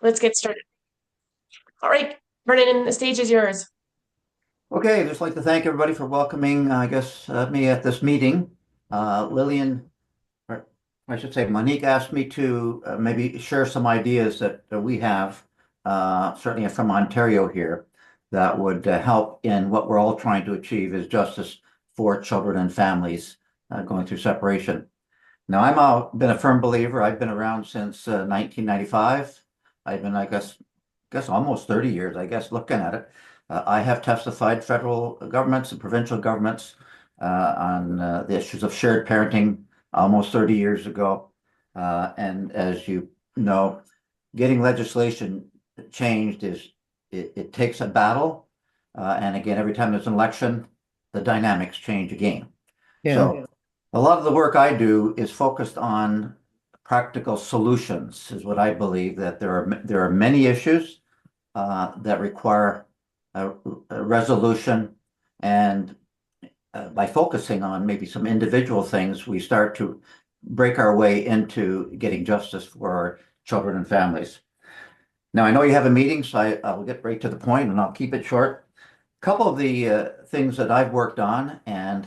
let's get started. All right, Vernon, the stage is yours. Okay, I'd just like to thank everybody for welcoming, me at this meeting. Lillian, or I should say Monique asked me to maybe share some ideas that we have, certainly from Ontario here, that would help in what we're all trying to achieve is justice for children and families going through separation. Now, been a firm believer. I've been around since 1995. I've been, I guess almost 30 years, I guess, looking at it. I have testified federal governments and provincial governments on the issues of shared parenting almost 30 years ago. And as you know, getting legislation changed it takes a battle. And again, every time there's an election, the dynamics change again. Yeah. So a lot of the work I do is focused on practical solutions, is what I believe, that there are many issues that require a resolution, and by focusing on maybe some individual things, we start to break our way into getting justice for our children and families. Now, I know you have a meeting, so I'll get right to the point and I'll keep it short. A couple of the things that I've worked on, and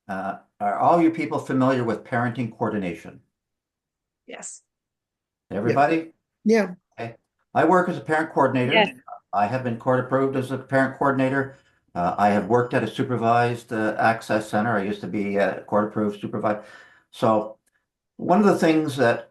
are all you people familiar with parenting coordination? Yes. Everybody? Yeah. Okay. I work as a parent coordinator. Yes. I have been court approved as a parent coordinator. I have worked at a supervised access center. I used to be court approved supervised. So one of the things that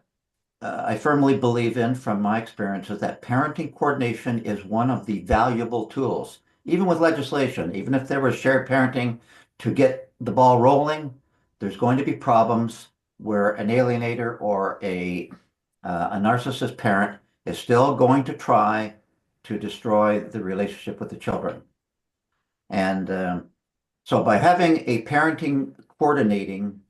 I firmly believe in from my experience is that parenting coordination is one of the valuable tools, even with legislation, even if there was shared parenting to get the ball rolling, there's going to be problems where an alienator or a narcissist parent is still going to try to destroy the relationship with the children. And so by having a parenting coordinating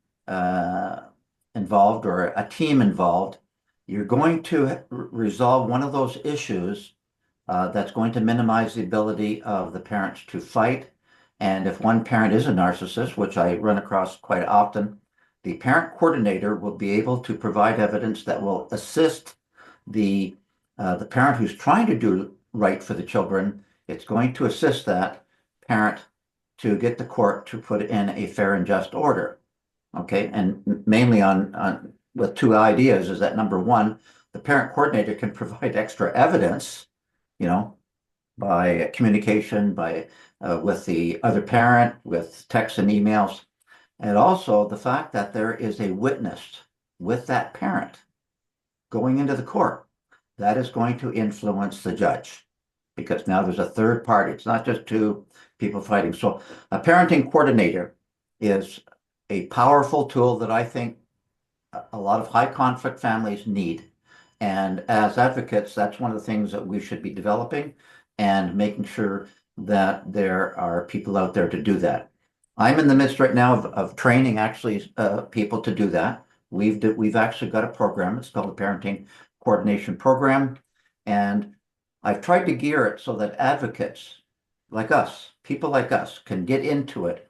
involved, or a team involved, you're going to resolve one of those issues that's going to minimize the ability of the parents to fight. And if one parent is a narcissist, which I run across quite often, the parent coordinator will be able to provide evidence that will assist the parent who's trying to do right for the children. It's going to assist that parent to get the court to put in a fair and just order. Okay, and mainly on with two ideas is that, number one, the parent coordinator can provide extra evidence, you know, by communication, by with the other parent, with texts and emails, and also the fact that there is a witness with that parent going into the court. That is going to influence the judge, because now there's a third party. It's not just two people fighting. So a parenting coordinator is a powerful tool that I think a lot of high conflict families need. And as advocates, that's one of the things that we should be developing and making sure that there are people out there to do that. I'm in the midst right now of training actually people to do that. We've actually got a program. It's called the Parenting Coordination Program. And I've tried to gear it so that advocates like us, people like us, can get into it.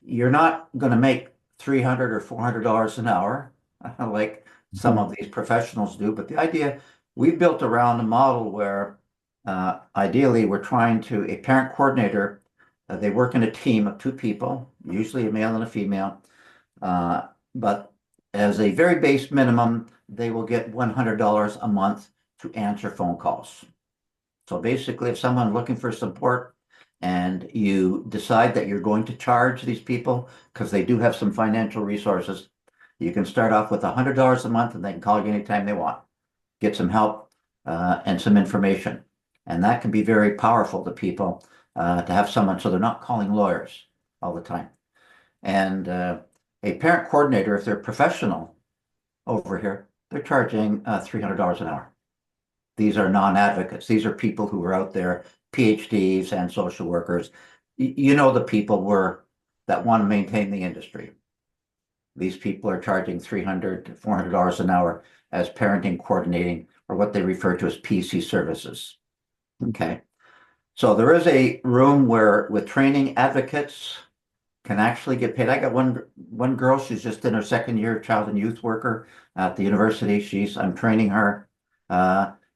You're not going to make $300 or $400 an hour like some of these professionals do, but the idea we've built around a model where ideally we're trying to, a parent coordinator, they work in a team of two people, usually a male and a female, but as a very base minimum, they will get $100 a month to answer phone calls. So basically, if someone's looking for support and you decide that you're going to charge these people because they do have some financial resources, you can start off with $100 a month and they can call you anytime they want, get some help and some information. And that can be very powerful to people to have someone, so they're not calling lawyers all the time. And a parent coordinator, if they're professional over here, they're charging $300 an hour. These are non-advocates. These are people who are out there, PhDs and social workers. You know, the people that want to maintain the industry. These people are charging $300 to $400 an hour as parenting coordinating, or what they refer to as PC services. Okay. So there is a room where with training, advocates can actually get paid. I got one girl, she's just in her second year, child and youth worker at the university. I'm training her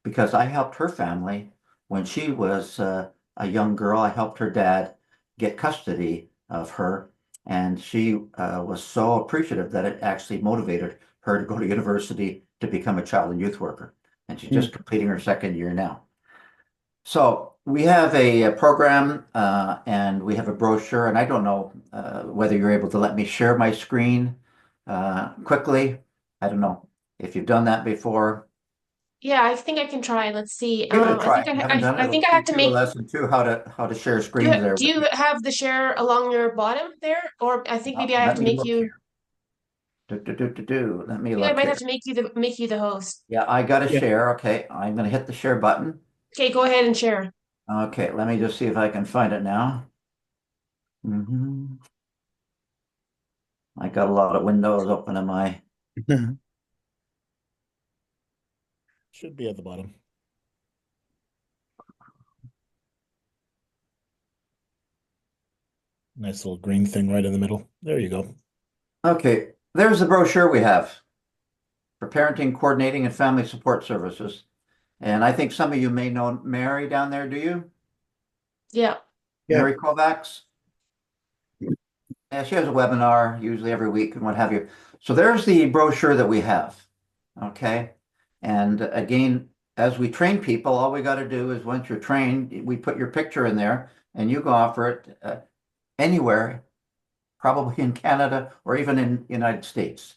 because I helped her family when she was a young girl. I helped her dad get custody of her, and she was so appreciative that it actually motivated her to go to university to become a child and youth worker. And she's Hmm. just completing her second year now. So we have a program and we have a brochure, and I don't know whether you're able to let me share my screen quickly. I don't know if you've done that before. Yeah, I think I can try. Let's see. Give it a I try. think If you haven't done it, I it'll think I have teach to you a make. lesson too, how to share Do you screens there. do you have the share along your bottom there, or I think maybe I have Let to me make look you. here. Let me I think I look might have here. to make you the host. Yeah, I got to Yeah. share. Okay, I'm going to hit the share button. Okay, go ahead and share. Okay, let me just see if I can find it now. Mhm. I got a lot of windows open in my. Should be at the bottom. Nice little green thing right in the middle. There you go. Okay, there's the brochure we have for parenting, coordinating, and family support services. And I think some of you may know Mary down there, do you? Yeah. Yeah. Mary Kovacs? Yeah, she has a webinar usually every week and what have you. So there's the brochure that we have. Okay. And again, as we train people, all we got to do is once you're trained, we put your picture in there and you can offer it anywhere, probably in Canada or even in the United States.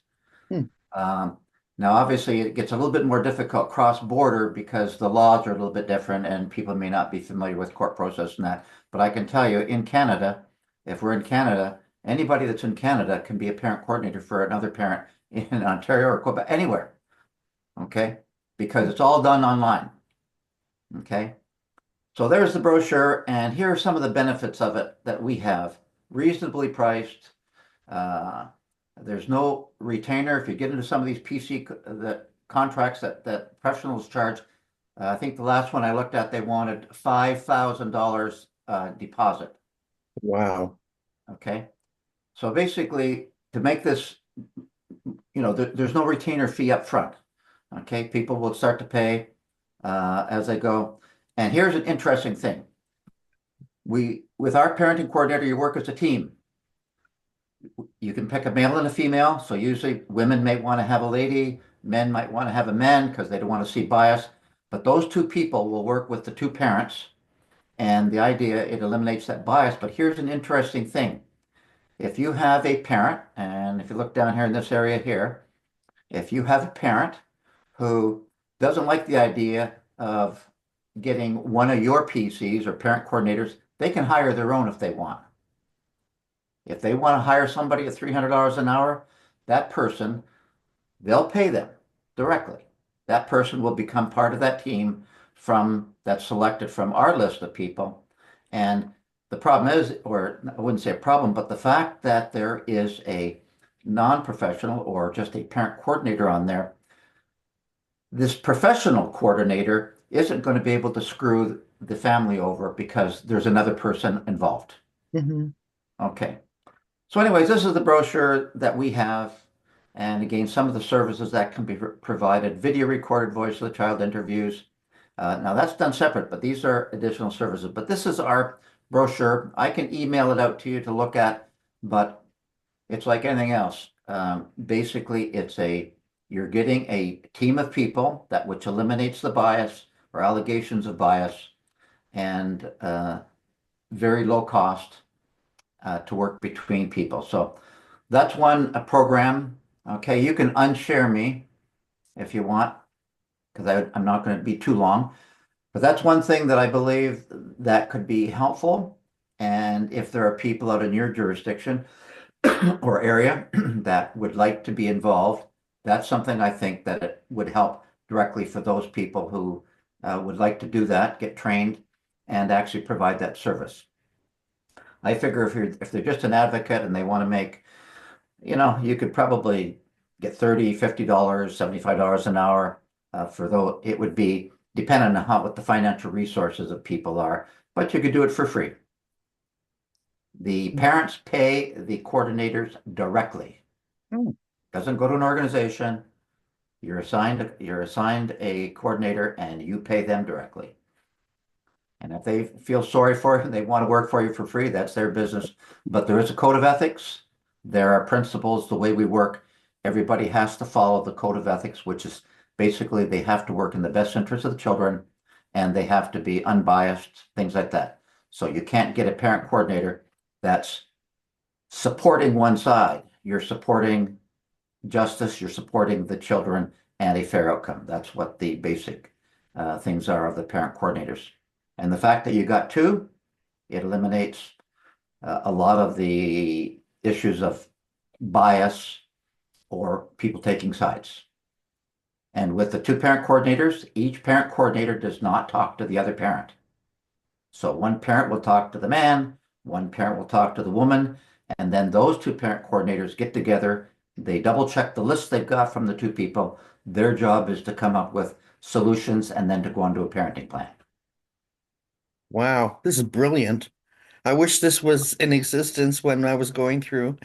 Hmm. Um, Now, obviously, it gets a little bit more difficult cross-border because the laws are a little bit different and people may not be familiar with court process and that. But I can tell you, in Canada, if we're in Canada, anybody that's in Canada can be a parent coordinator for another parent in Ontario or Quebec, anywhere. Okay, because it's all done online. Okay, so there's the brochure, and here are some of the benefits of it that we have. Reasonably priced. Uh, there's no retainer. If you get into some of these PC the contracts that professionals charge, I think the last one I looked at, they wanted $5,000 deposit. Wow. Okay, so basically, to make this, there's no retainer fee up front. Okay, people will start to pay as they go. And here's an interesting thing. With our parenting coordinator, you work as a team. You can pick a male and a female. So usually women may want to have a lady, men might want to have a man because they don't want to see bias. But those two people will work with the two parents. And the idea, it eliminates that bias. But here's an interesting thing. If you have a parent, and if you look down here in this area here, if you have a parent who doesn't like the idea of getting one of your PCs or parent coordinators, they can hire their own if they want. If they want to hire somebody at $300 an hour, that person, they'll pay them directly. That person will become part of that team that's selected from our list of people. And the problem is, or I wouldn't say a problem, but the fact that there is a non-professional or just a parent coordinator on there, this professional coordinator isn't going to be able to screw the family over because there's another person involved. Mm-hmm. Okay. So anyways, this is the brochure that we have. And again, some of the services that can be provided, video recorded voice of the child interviews. Now that's done separate, but these are additional services. But this is our brochure. I can email it out to you to look at, but it's like anything else. Basically, you're getting a team of people which eliminates the bias or allegations of bias and very low cost to work between people. So that's one program. Okay, you can unshare me if you want, because I'm not going to be too long. But that's one thing that I believe that could be helpful. And if there are people out in your jurisdiction or area that would like to be involved, that's something I think that it would help directly for those people who would like to do that, get trained, and actually provide that service. I figure if they're just an advocate and they want to make, you could probably get $30, $50, $75 an hour for though it would be dependent on what the financial resources of people are, but you could do it for free. The parents pay the coordinators directly. Oh. Doesn't go to an organization. You're assigned a coordinator and you pay them directly. And if they feel sorry for you and they want to work for you for free, that's their business. But there is a code of ethics. There are principles, the way we work. Everybody has to follow the code of ethics, which is basically they have to work in the best interest of the children and they have to be unbiased, things like that. So you can't get a parent coordinator that's supporting one side. You're supporting justice, you're supporting the children and a fair outcome. That's what the basic things are of the parent coordinators. And the fact that you got two, it eliminates a lot of the issues of bias or people taking sides. And with the two parent coordinators, each parent coordinator does not talk to the other parent. So one parent will talk to the man, one parent will talk to the woman, and then those two parent coordinators get together. They double check the list they've got from the two people. Their job is to come up with solutions and then to go on to a parenting plan. Wow, this is brilliant. I wish this was in existence when I was going through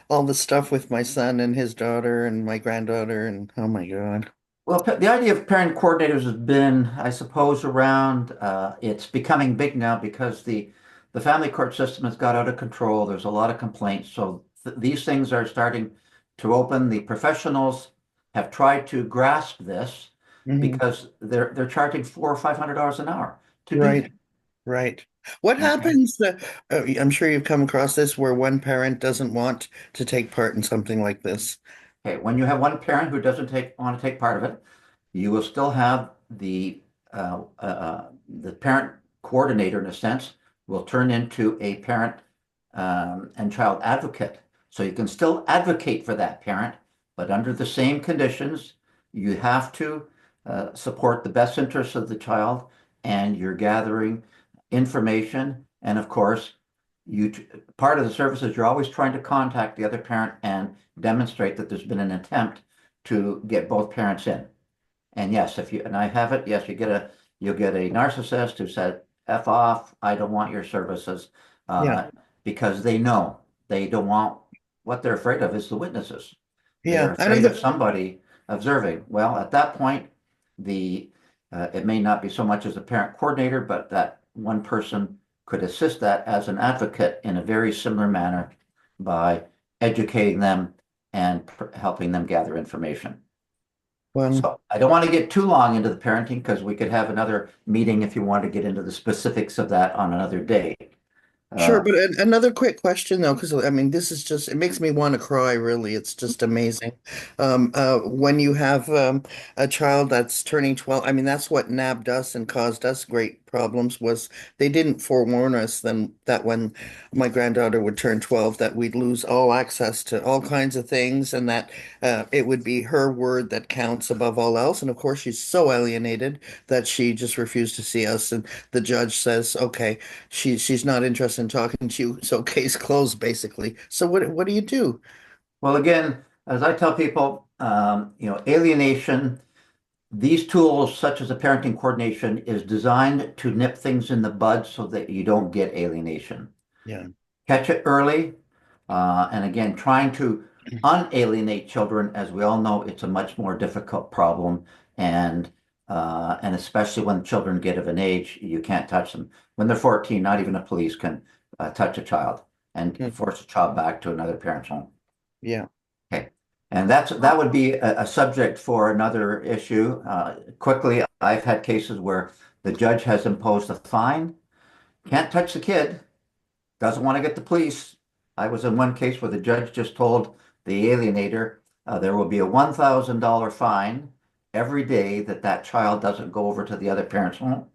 all the stuff with my son and his daughter and my granddaughter and oh my God. Well, the idea of parent coordinators has been, I suppose, around. It's becoming big now because the family court system has got out of control. There's a lot of complaints, so these things are starting to open. The professionals have tried to grasp this Mhm. because they're charging $400 or $500 an hour to do Right, that. right. What Okay. happens, I'm sure you've come across this where one parent doesn't want to take part in something like this. Okay, when you have one parent who doesn't want to take part of it, you will still have the parent coordinator, in a sense, will turn into a parent and child advocate. So you can still advocate for that parent, but under the same conditions, you have to support the best interests of the child, and you're gathering information. And of course, you part of the service is you're always trying to contact the other parent and demonstrate that there's been an attempt to get both parents in. And yes, if you and I have it, yes, you'll get a narcissist who said, "F off, I don't want your services," Yeah, uh, because they know they don't want what they're afraid of is the witnesses. They're yeah. afraid of somebody observing. Well, at that point, the it may not be so much as a parent coordinator, but that one person could assist that as an advocate in a very similar manner by educating them and helping them gather information. Well, So I don't want to get too long into the parenting because we could have another meeting if you want to get into the specifics of that on another day. sure, Uh, but another quick question though, because I mean, this is just, it makes me want to cry, really. It's just amazing. When you have a child that's turning 12, I mean, that's what nabbed us and caused us great problems was they didn't forewarn us then that when my granddaughter would turn 12, that we'd lose all access to all kinds of things and that it would be her word that counts above all else. And of course, she's so alienated that she just refused to see us. And the judge says, okay, she's not interested in talking to you, so case closed basically. So what do you do? well, again, as I tell people, alienation, these tools, such as a parenting coordination, is designed to nip things in the bud so that you don't get alienation. Yeah. Catch it early. And again, trying to unalienate children, as we all know, it's a much more difficult problem. And especially when children get of an age, you can't touch them. When they're 14, not even a police can touch a child and Hmm. force a child back to another parent's home. Yeah. Okay. And that would be a subject for another issue. Quickly, I've had cases where the judge has imposed a fine, can't touch the kid, doesn't want to get the police. I was in one case where the judge just told the alienator there will be a $1,000 fine every day that that child doesn't go over to the other parent's home.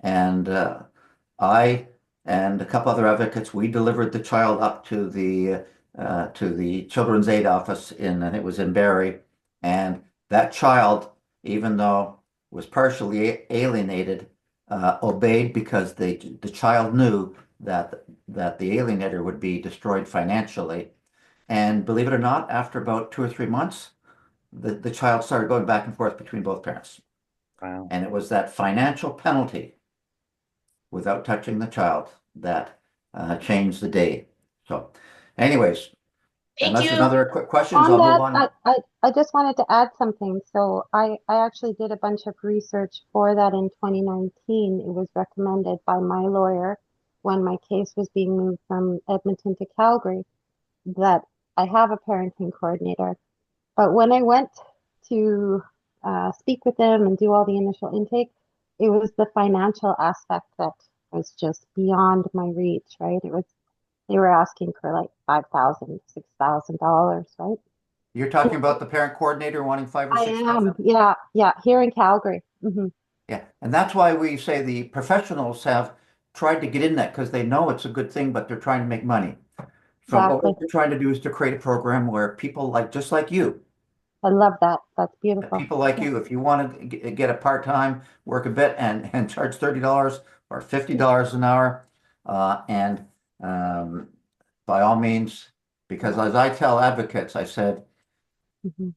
And I and a couple other advocates, we delivered the child up to the Children's Aid office and it was in Barrie. And that child, even though was partially alienated, obeyed because the child knew that the alienator would be destroyed financially. And believe it or not, after about 2 or 3 months, the child started going back and forth between both parents. Wow. And it was that financial penalty without touching the child that changed the day. So, anyways, Thank Unless there's you. other quick questions, On I'll move that, on. I just wanted to add something. So I actually did a bunch of research for that in 2019. It was recommended by my lawyer when my case was being moved from Edmonton to Calgary that I have a parenting coordinator. But when I went to speak with them and do all the initial intake, it was the financial aspect that was just beyond my reach, right? They were asking for like $5,000, $6,000, right? You're talking about the parent coordinator wanting 5 or I 6,000? am, yeah, yeah, here in Calgary. Yeah, and that's why we say the professionals have tried to get in that because they know it's a good thing, but they're trying to make money. From what Exactly. we're trying to do is to create a program where people like just like you, I love that. That's beautiful. people like Yeah. you, if you want to get a part-time, work a bit and charge $30 or $50 an hour, and by all means, because as I tell advocates, I said, Mhm.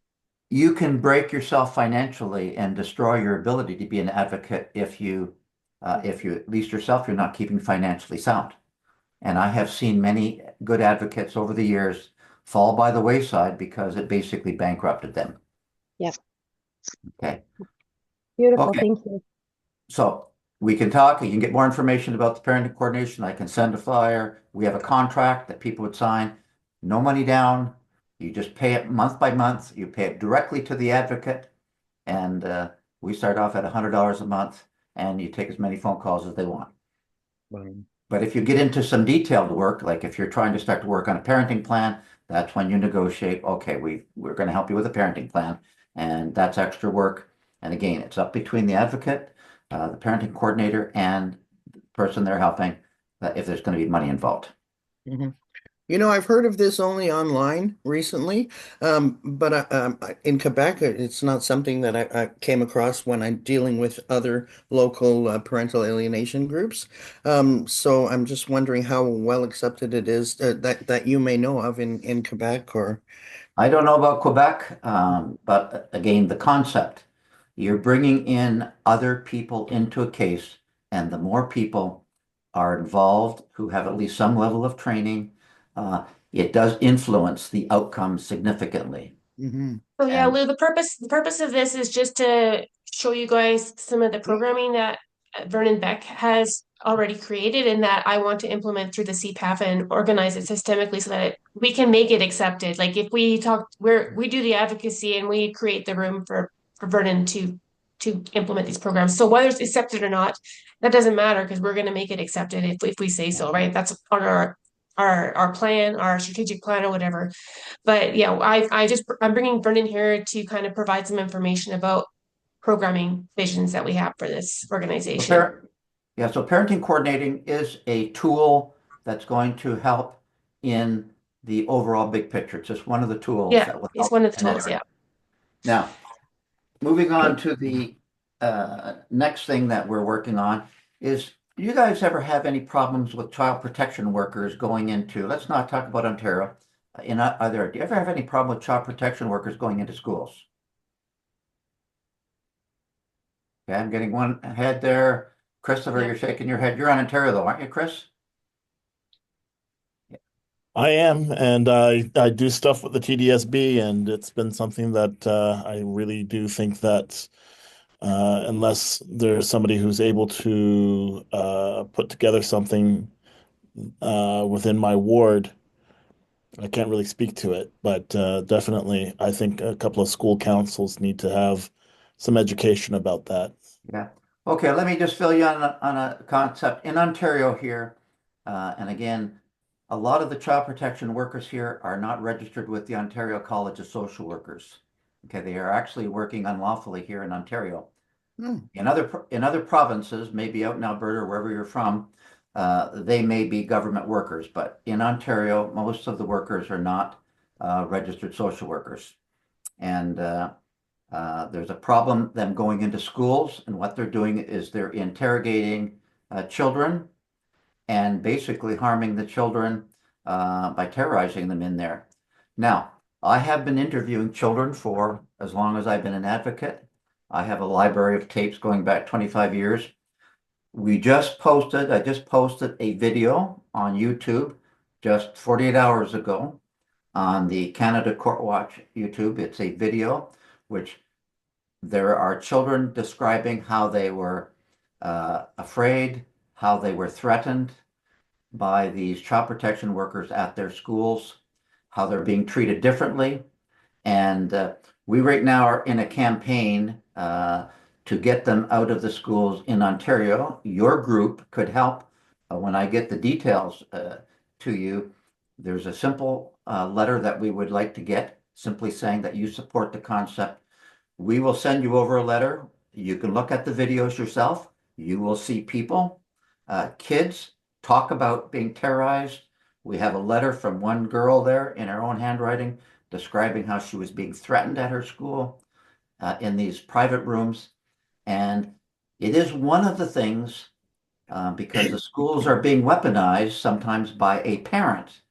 you can break yourself financially and destroy your ability to be an advocate if you at least yourself, you're not keeping financially sound. And I have seen many good advocates over the years fall by the wayside because it basically bankrupted them. Yeah. Okay. Beautiful. Okay. Thank you. So we can talk. You can get more information about the parenting coordination. I can send a flyer. We have a contract that people would sign. No money down. You just pay it month by month. You pay it directly to the advocate. And we start off at $100 a month, and you take as many phone calls as they want. Wow. But if you get into some detailed work, like if you're trying to start to work on a parenting plan, that's when you negotiate, okay, we're going to help you with a parenting plan, and that's extra work. And again, it's up between the advocate, the parenting coordinator, and the person they're helping, if there's going to be money involved. Mhm. You know, I've heard of this only online recently, but in Quebec, it's not something that I came across when I'm dealing with other local parental alienation groups. So I'm just wondering how well accepted it is that you may know of in Quebec or. I don't know about Quebec, but again, the concept, you're bringing in other people into a case, and the more people are involved who have at least some level of training, it does influence the outcome significantly. Mhm. So yeah, And Lou, the purpose of this is just to show you guys some of the programming that Vernon Beck has already created and that I want to implement through the CPAF and organize it systemically so that we can make it accepted. Like if we talk, we do the advocacy and we create the room for Vernon to implement these programs. So whether it's accepted or not, that doesn't matter because we're going to make it accepted if we say so, right? That's on our plan, our strategic plan or whatever. But yeah, I'm bringing Vernon here to kind of provide some information about programming visions that we have for this organization. so parenting coordinating is a tool that's going to help in the overall big picture. It's just one of the tools Yeah, that will it's help one of the in that tools. area. Yeah. Now, moving on Okay. to the next thing that we're working on is, do you guys ever have any problems with child protection workers going into, let's not talk about Ontario, do you ever have any problem with child protection workers going into schools? Okay, I'm getting one head there. Christopher, Yeah. you're shaking your head. You're on Ontario though, aren't you, Chris? I am, and I do stuff with the TDSB, and it's been something that I really do think that unless there's somebody who's able to put together something within my ward, I can't really speak to it. But definitely, I think a couple of school councils need to have some education about that. Yeah. Okay, let me just fill you on a concept. In Ontario here, and again, a lot of the child protection workers here are not registered with the Ontario College of Social Workers. Okay, they are actually working unlawfully here in Ontario. Hmm. In other provinces, maybe out in Alberta or wherever you're from, they may be government workers, but in Ontario, most of the workers are not registered social workers. And there's a problem them going into schools, and what they're doing is they're interrogating children and basically harming the children by terrorizing them in there. Now, I have been interviewing children for as long as I've been an advocate. I have a library of tapes going back 25 years. I just posted a video on YouTube just 48 hours ago on the Canada Court Watch YouTube. It's a video which there are children describing how they were afraid, how they were threatened by these child protection workers at their schools, how they're being treated differently. And we right now are in a campaign to get them out of the schools in Ontario. Your group could help. When I get the details to you, there's a simple letter that we would like to get, simply saying that you support the concept. We will send you over a letter. You can look at the videos yourself. You will see people, kids talk about being terrorized. We have a letter from one girl there in her own handwriting describing how she was being threatened at her school in these private rooms. And it is one of the things, because the schools are being weaponized sometimes by a parent.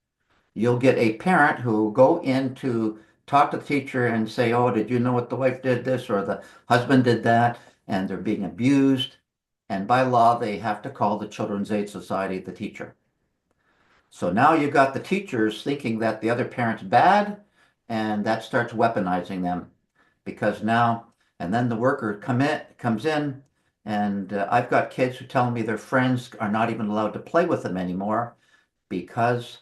You'll get a parent who will go in to talk to the teacher and say, oh, did you know what the wife did this or the husband did that? And they're being abused. And by law, they have to call the Children's Aid Society the teacher. So now you've got the teachers thinking that the other parent's bad, and that starts weaponizing them because now, and then the worker comes in, and I've got kids who tell me their friends are not even allowed to play with them anymore because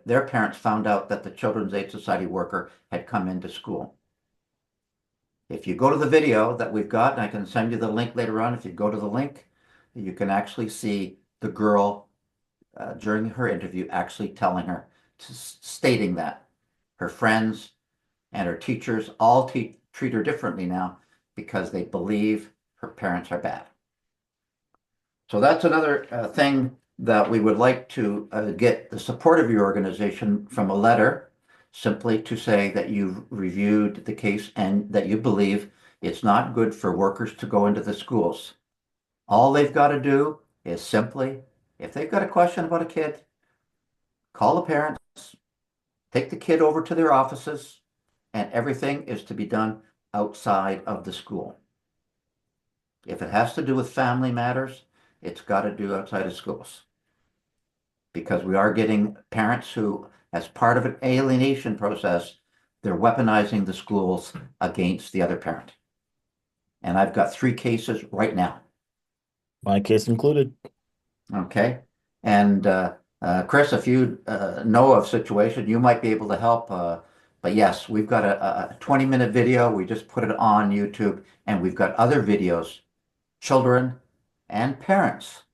their parents found out that the Children's Aid Society worker had come into school. If you go to the video that we've got, and I can send you the link later on, if you go to the link, you can actually see the girl during her interview actually telling her, stating that her friends and her teachers all treat her differently now because they believe her parents are bad. So that's another thing that we would like to get the support of your organization from a letter, simply to say that you've reviewed the case and that you believe it's not good for workers to go into the schools. All they've got to do is simply, if they've got a question about a kid, call the parents, take the kid over to their offices, and everything is to be done outside of the school. If it has to do with family matters, it's got to do outside of schools. Because we are getting parents who, as part of an alienation process, they're weaponizing the schools against the other parent. And I've got 3 cases right now. My case included. Okay. And Chris, if you know of situation, you might be able to help. But yes, we've got a 20-minute video. We just put it on YouTube, and we've got other videos, children and parents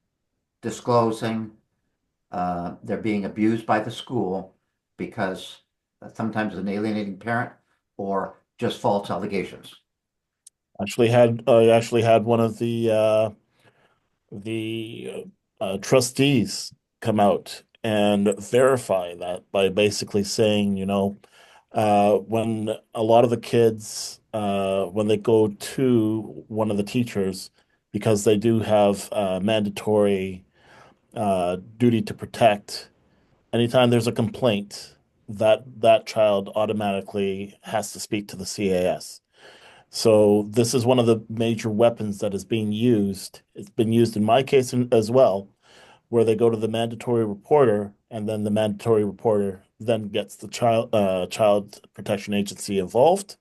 disclosing they're being abused by the school because sometimes an alienating parent or just false allegations. I actually had one of the trustees come out and verify that by basically saying, when a lot of the kids, when they go to one of the teachers, because they do have mandatory duty to protect, anytime there's a complaint, that child automatically has to speak to the CAS. So this is one of the major weapons that is being used. It's been used in my case as well, where they go to the mandatory reporter, and then the mandatory reporter then gets the child protection agency involved,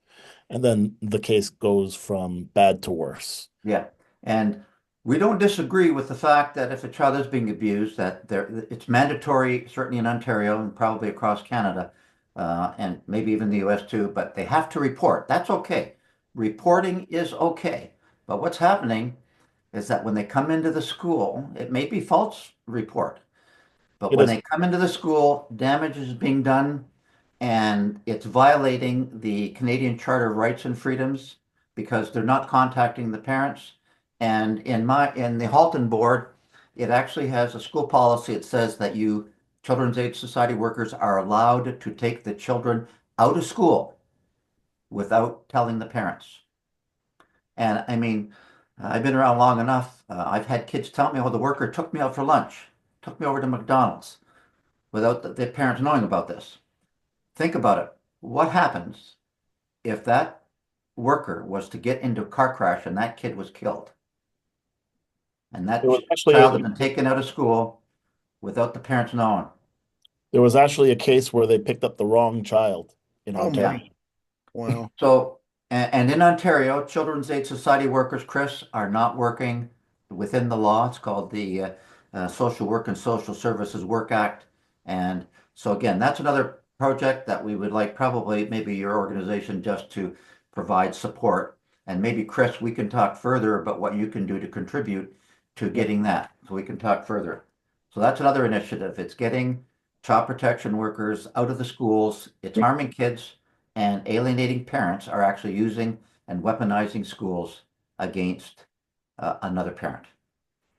and then the case goes from bad to worse. Yeah. And we don't disagree with the fact that if a child is being abused, that it's mandatory, certainly in Ontario and probably across Canada, and maybe even the US too, but they have to report. That's okay. Reporting is okay. But what's happening is that when they come into the school, it may be false report, but It when is. they come into the school, damage is being done and it's violating the Canadian Charter of Rights and Freedoms because they're not contacting the parents. And in the Halton board, it actually has a school policy. It says that Children's Aid Society workers are allowed to take the children out of school without telling the parents. And I mean, I've been around long enough. I've had kids tell me, oh, the worker took me out for lunch, took me over to McDonald's without the parents knowing about this. Think about it. What happens if that worker was to get into a car crash and that kid was killed? And that It was child had actually been taken out of school without the parents knowing. There was actually a case where they picked up the wrong child in Oh Ontario. my, wow. So, and in Ontario, Children's Aid Society workers, Chris, are not working within the law. It's called the Social Work and Social Services Work Act. And so again, that's another project that we would like probably maybe your organization just to provide support. And maybe Chris, we can talk further about what you can do to contribute to getting that. So we can talk further. So that's another initiative. It's getting child protection workers out of the schools. It's harming kids and alienating parents are actually using and weaponizing schools against another parent.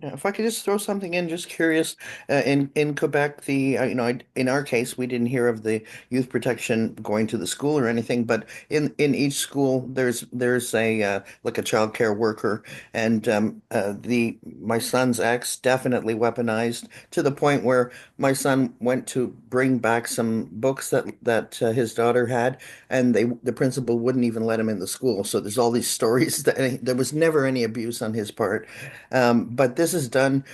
Yeah, if I could just throw something in, just curious, in Quebec, in our case, we didn't hear of the youth protection going to the school or anything, but in each school, there's a like a child care worker, and the my son's ex definitely weaponized to the point where my son went to bring back some books that his daughter had, and the principal wouldn't even let him in the school. So there's all these stories that there was never any abuse on his part. But this is done,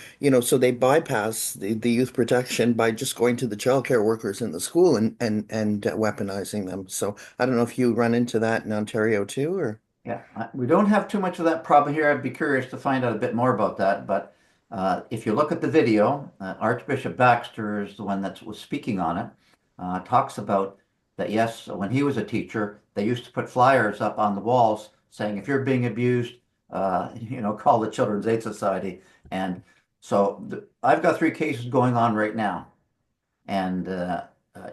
so they bypass the youth protection by just going to the childcare workers in the school and weaponizing them. So I don't know if you run into that in Ontario too, or Yeah, we don't have too much of that problem here. I'd be curious to find out a bit more about that. But if you look at the video, Archbishop Baxter is the one that was speaking on it, talks about that, yes, when he was a teacher, they used to put flyers up on the walls saying, if you're being abused, call the Children's Aid Society. And so I've got 3 cases going on right now. And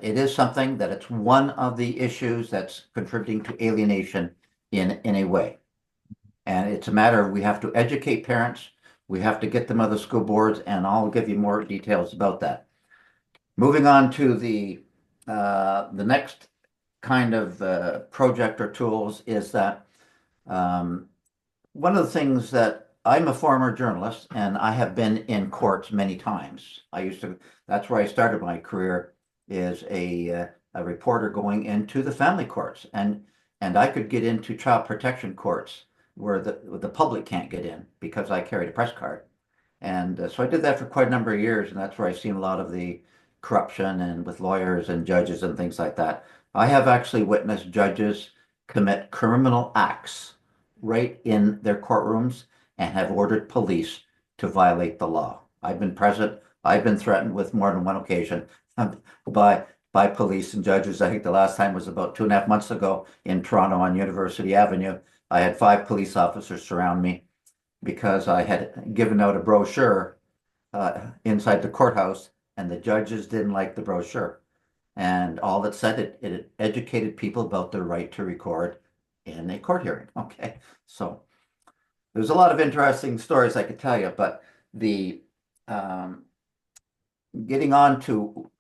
it is something that it's one of the issues that's contributing to alienation in a way. And it's a matter of we have to educate parents, we have to get them out of the school boards, and I'll give you more details about that. Moving on to the next kind of project or tools is that one of the things that I'm a former journalist and I have been in courts many times. That's where I started my career, is a reporter going into the family courts, and I could get into child protection courts where the public can't get in because I carried a press card. And so I did that for quite a number of years, and that's where I've seen a lot of the corruption and with lawyers and judges and things like that. I have actually witnessed judges commit criminal acts right in their courtrooms and have ordered police to violate the law. I've been present. I've been threatened with more than one occasion by police and judges. I think the last time was about 2.5 months ago in Toronto on University Avenue. I had 5 police officers surround me because I had given out a brochure inside the courthouse, and the judges didn't like the brochure. And all it said, it educated people about their right to record in a court hearing. Okay, so there's a lot of interesting stories I could tell you, but the getting on to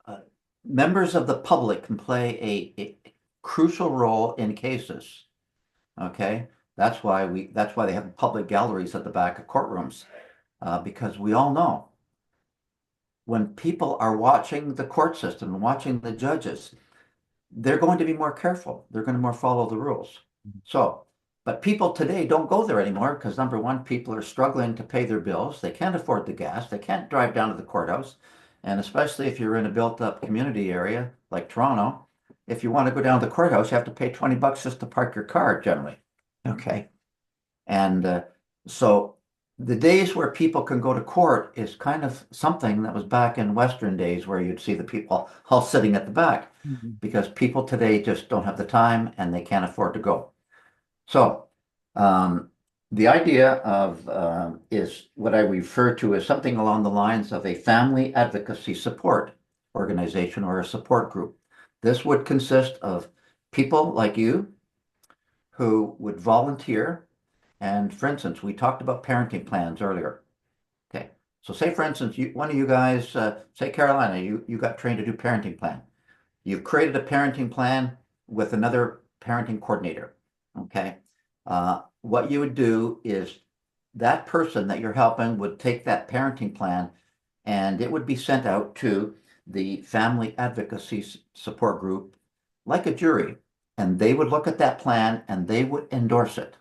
members of the public can play a crucial role in cases. Okay, that's why they have public galleries at the back of courtrooms, because we all know when people are watching the court system and watching the judges, they're going to be more careful. They're going to more follow the rules. So, but people today don't go there anymore because number one, people are struggling to pay their bills. They can't afford the gas. They can't drive down to the courthouse. And especially if you're in a built-up community area like Toronto, if you want to go down to the courthouse, you have to pay $20 just to park your car generally. Okay. And so the days where people can go to court is kind of something that was back in Western days where you'd see the people all sitting at the back because people today just don't have the time and they can't afford to go. So the idea of is what I refer to as something along the lines of a family advocacy support organization or a support group. This would consist of people like you who would volunteer. And for instance, we talked about parenting plans earlier. Okay, so say for instance, one of you guys, say Carolina, you got trained to do parenting plan. You've created a parenting plan with another parenting coordinator. Okay, what you would do is that person that you're helping would take that parenting plan and it would be sent out to the family advocacy support group like a jury, and they would look at that plan and they would endorse it.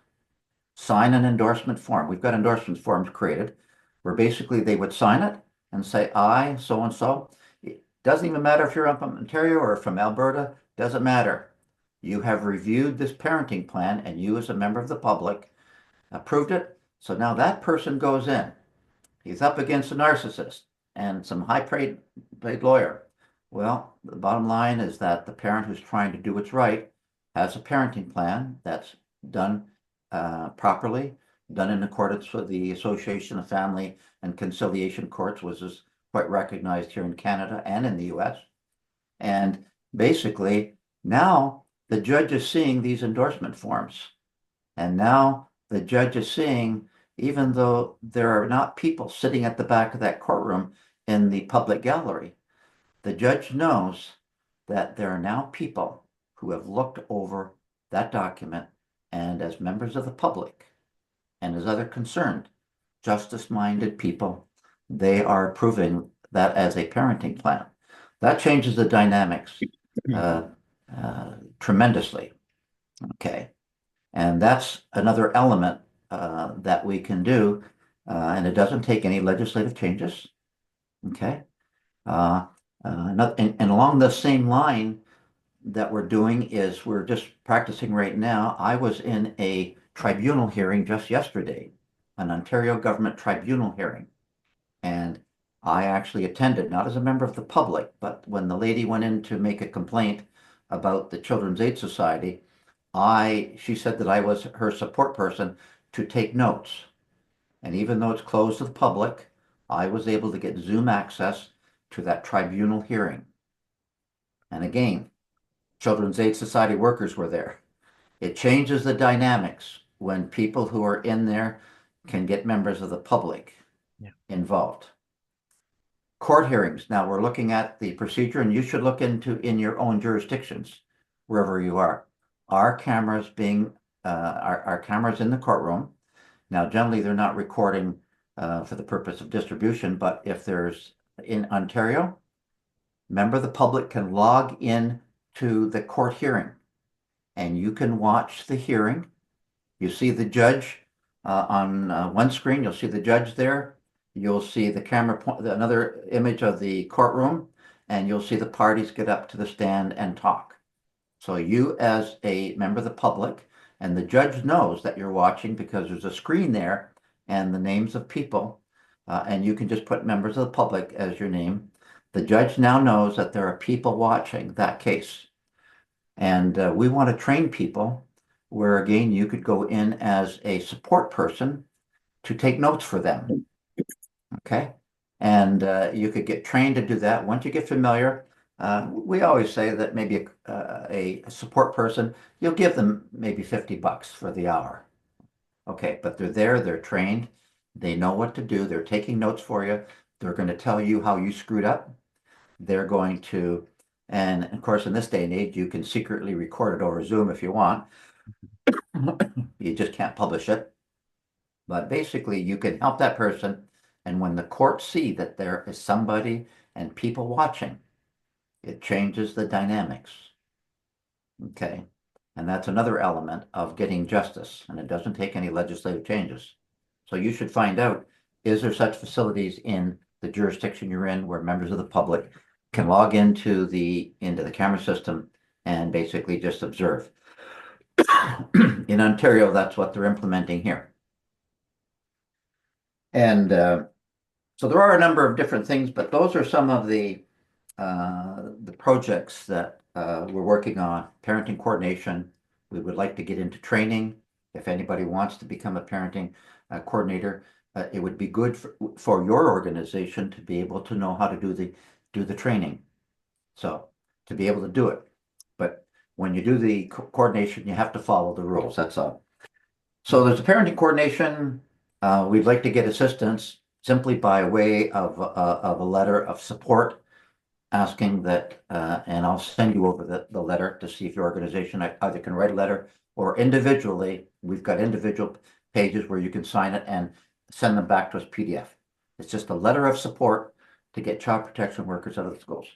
Sign an endorsement form. We've got endorsement forms created where basically they would sign it and say, I, so and so, Doesn't even matter if you're from Ontario or from Alberta, doesn't matter. You have reviewed this parenting plan and you as a member of the public approved it. So now that person goes in. He's up against a narcissist and some high-paid lawyer. Well, the bottom line is that the parent who's trying to do what's right has a parenting plan that's done properly, done in accordance with the Association of Family and Conciliation Courts, which is quite recognized here in Canada and in the US. And basically, now the judge is seeing these endorsement forms. And now the judge is seeing, even though there are not people sitting at the back of that courtroom in the public gallery, the judge knows that there are now people who have looked over that document, and as members of the public and as other concerned, justice-minded people, they are approving that as a parenting plan. That changes the dynamics tremendously. Okay. And that's another element that we can do, and it doesn't take any legislative changes. Okay. And along the same line that we're doing is we're just practicing right now. I was in a tribunal hearing just yesterday, an Ontario government tribunal hearing. And I actually attended, not as a member of the public, but when the lady went in to make a complaint about the Children's Aid Society, she said that I was her support person to take notes. And even though it's closed to the public, I was able to get Zoom access to that tribunal hearing. And again, Children's Aid Society workers were there. It changes the dynamics when people who are in there can get members of the public involved. Court hearings. Now we're looking at the procedure, and you should look into in your own jurisdictions, wherever you are. Our cameras our cameras in the courtroom. Now, generally, they're not recording for the purpose of distribution, but if there's in Ontario, member of the public can log in to the court hearing, and you can watch the hearing. You see the judge on one screen. You'll see the judge there. You'll see the camera, another image of the courtroom, and you'll see the parties get up to the stand and talk. So you, as a member of the public, and the judge knows that you're watching because there's a screen there and the names of people, and you can just put members of the public as your name. The judge now knows that there are people watching that case. And we want to train people where, again, you could go in as a support person to take notes for them. Okay. And you could get trained to do that. Once you get familiar, we always say that maybe a support person, you'll give them maybe $50 for the hour. Okay, but they're there, they're trained, they know what to do, they're taking notes for you, they're going to tell you how you screwed up. They're going to, and of course, in this day and age, you can secretly record it over Zoom if you want. You just can't publish it. But basically, you can help that person. And when the courts see that there is somebody and people watching, it changes the dynamics. Okay. And that's another element of getting justice. And it doesn't take any legislative changes. So you should find out, is there such facilities in the jurisdiction you're in where members of the public can log into the camera system and basically just observe. In Ontario, that's what they're implementing here. And so there are a number of different things, but those are some of the projects that we're working on. Parenting coordination. We would like to get into training. If anybody wants to become a parenting coordinator, it would be good for your organization to be able to know how to do the training. So to be able to do it. But when you do the coordination, you have to follow the rules. That's all. So there's a parenting coordination. We'd like to get assistance simply by way of a letter of support, asking that, and I'll send you over the letter to see if your organization either can write a letter or individually. We've got individual pages where you can sign it and send them back to us PDF. It's just a letter of support to get child protection workers out of the schools.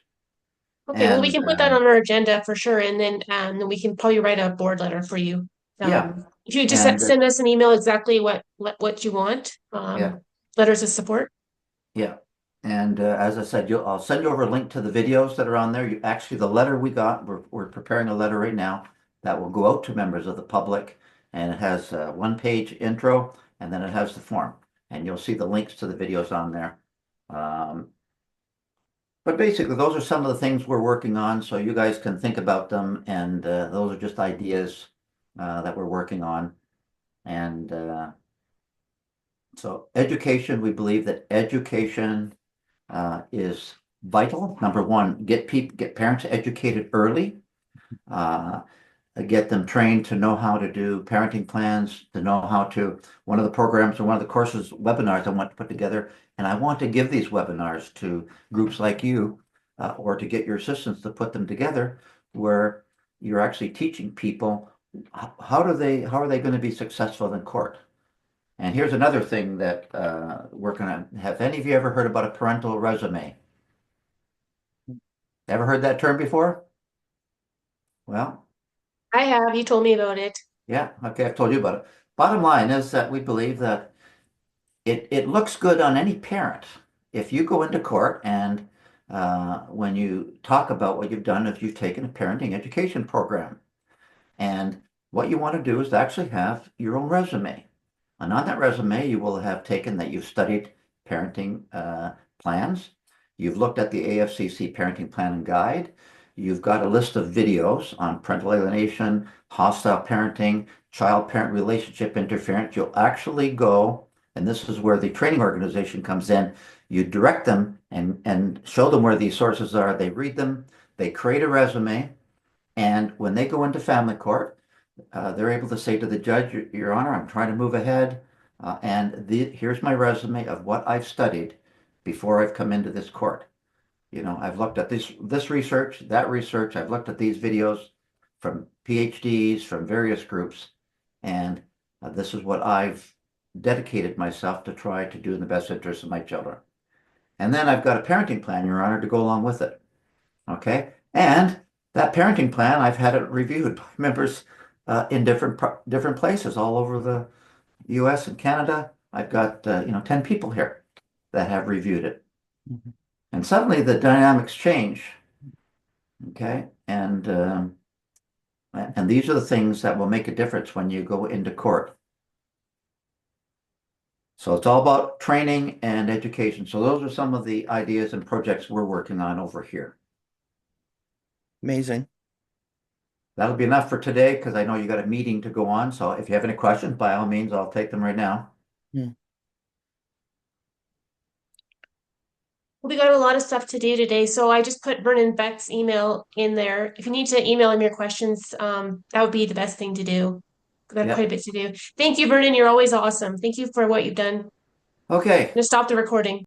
Okay, well, we can put that on our agenda for sure, and then we can probably write a board letter for you. Yeah. If you just send us an email exactly what you want, Yeah. letters of support. Yeah. And as I said, I'll send you over a link to the videos that are on there. Actually, the letter we got, we're preparing a letter right now that will go out to members of the public, and it has a one-page intro, and then it has the form, and you'll see the links to the videos on there. But basically, those are some of the things we're working on, so you guys can think about them, and those are just ideas that we're working on. And so education, we believe that education is vital. Number one, get parents educated early, get them trained to know how to do parenting plans, to know how to, one of the programs or one of the courses, webinars I want to put together, and I want to give these webinars to groups like you, or to get your assistants to put them together, where you're actually teaching people how are they going to be successful in court. And here's another thing that we're going to have. Any of you ever heard about a parental resume? Ever heard that term before? Well, I have, you told me about it. yeah, okay, I've told you about it. Bottom line is that we believe that it looks good on any parent. If you go into court and when you talk about what you've done, if you've taken a parenting education program, and what you want to do is to actually have your own resume. And on that resume, you will have taken that you've studied parenting plans. You've looked at the AFCC Parenting Plan and Guide. You've got a list of videos on parental alienation, hostile parenting, child-parent relationship interference. You'll actually go, and this is where the training organization comes in, you direct them and show them where these sources are. They read them, they create a resume, and when they go into family court, they're able to say to the judge, Your Honor, I'm trying to move ahead, and here's my resume of what I've studied before I've come into this court. You know, I've looked at this research, that research, I've looked at these videos from PhDs, from various groups, and this is what I've dedicated myself to try to do in the best interest of my children. And then I've got a parenting plan, Your Honor, to go along with it. Okay? And that parenting plan, I've had it reviewed by members in different places all over the US and Canada. I've got 10 people here that have reviewed it. Mhm. And suddenly the dynamics change. Okay? And these are the things that will make a difference when you go into court. So it's all about training and education. So those are some of the ideas and projects we're working on over here. Amazing. That'll be enough for today because I know you got a meeting to go on. So if you have any questions, by all means, I'll take them right now. We got a lot of stuff to do today, so I just put Vernon Beck's email in there. If you need to email him your questions, that would be the best thing to do. We have Yep. quite a bit to do. Thank you, Vernon. You're always awesome. Thank you for what you've done. Okay. I'm gonna stop the recording.